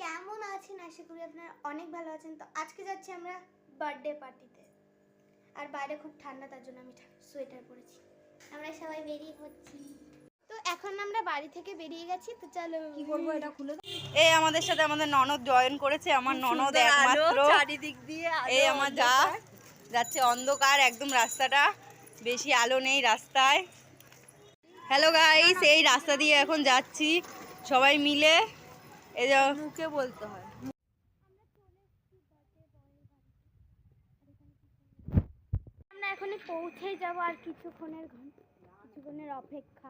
কেমন আছেন? আশা করি আপনারা অনেক ভালো আছেন। তো আজকে যাচ্ছি আমরা বার্থডে পার্টিতে, আর বাইরে খুব ঠান্ডা, তার জন্য আমি সোয়েটার পরেছি। আমরা সবাই বেরিয়ে পড়ছি। তো এখন আমরা বাড়ি থেকে বেরিয়ে গেছি। তো চলো কি করবো, এটা খুলে দাও। এই আমাদের সাথে আমাদের ননদ জয়েন করেছে। আমার ননদ একমাত্র, চারিদিক দিয়ে এই আমার যা যাচ্ছে অন্ধকার একদম, রাস্তাটা বেশি আলো নেই রাস্তায়। হ্যালো গাইস, এই রাস্তা দিয়ে এখন যাচ্ছি সবাই মিলে। এই যে মুখে বলতে হয়। আমরা এখনই পৌঁছে যাব, আর কিছুক্ষণের অপেক্ষা।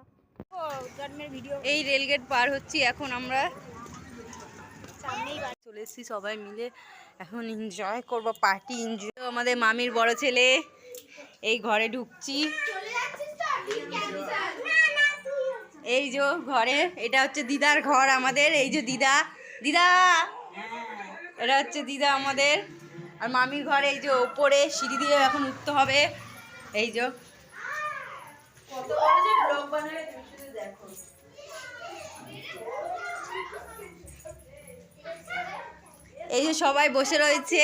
এই রেলগেট পার হচ্ছি এখন, আমরা চলে এসেছি সবাই মিলে। এখন এনজয় করবো, পার্টি এনজয়। আমাদের মামির বড় ছেলে এই ঘরে ঢুকছি। এই যে ঘরে, এটা হচ্ছে দিদার ঘর আমাদের। এই যে দিদা, দিদা এটা হচ্ছে দিদা আমাদের। আর মামির ঘরে এই যে ওপরে সিঁড়ি দিয়ে এখন উঠতে হবে। এই যে এই যে সবাই বসে রয়েছে।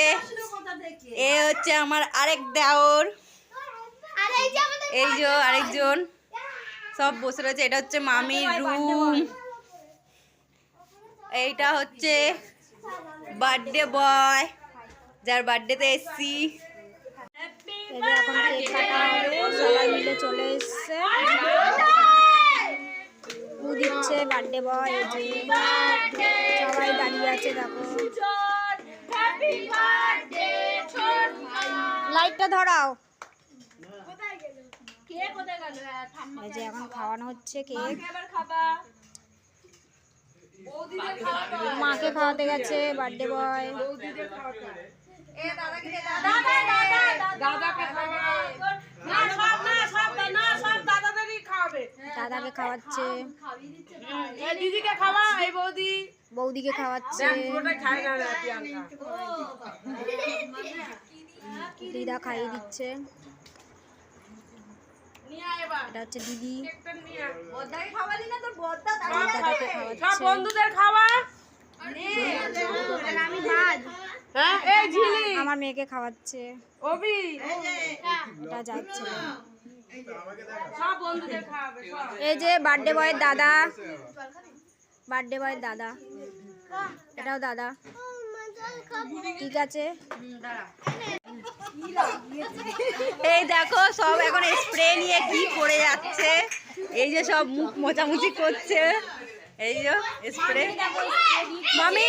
এ হচ্ছে আমার আরেক দেওর, এই যে আরেকজন, সব বসে রয়েছে। এটা হচ্ছে মামির রুম। এইটা হচ্ছে বার্থডে বয়, যার বার্থডেতে এসছি। এখন কেক কাটা হবে, সবাই মিলে চলে এসছে। ও দিচ্ছে বার্থডে বয়, সবাই দাঁড়িয়ে আছে। দেখো লাইটটা ধরাও। এই যে এখন খাওয়ানো হচ্ছে কেক। মাকে খাওয়াতে গেছে বার্থডে বয়। দাদাকে খাওয়াচ্ছে, দিদিকে খাওয়া, এই বৌদিকে খাওয়াচ্ছে, দিদা খাইয়ে দিচ্ছে। এটা হচ্ছে দিদি, দাদাকে খাওয়াচ্ছে। বন্ধুদের খাওয়া, আমার মেয়েকে খাওয়াচ্ছে। এটা যাচ্ছে। এই যে বার্থডে বয়ের দাদা, বার্থডে বয়ের দাদা, এটাও দাদা। ঠিক আছে, এই দেখো সব এখন স্প্রে নিয়ে কি করে যাচ্ছে। এই যে সব মুখ মোছামুছি করছে। এই যে স্প্রে, মামি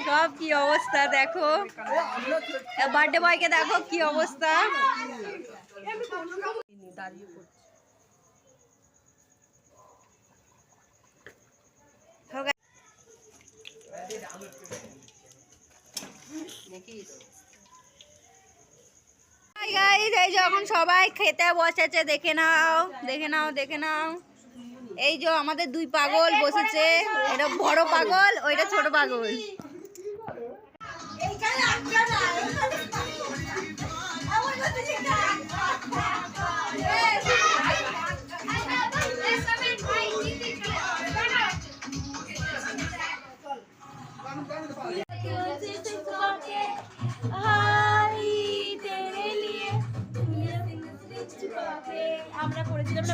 সব কি অবস্থা দেখো। বার্থডে বয়কে দেখো কি অবস্থা। এই যখন সবাই খেতে বসেছে, দেখে নাও দেখে নাও দেখে নাও। এই যে আমাদের দুই পাগল বসেছে, এটা বড় পাগল, ওইটা ছোট পাগল। আমরা করেছিলাম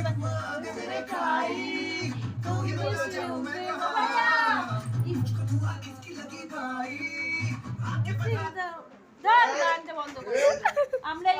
আমরা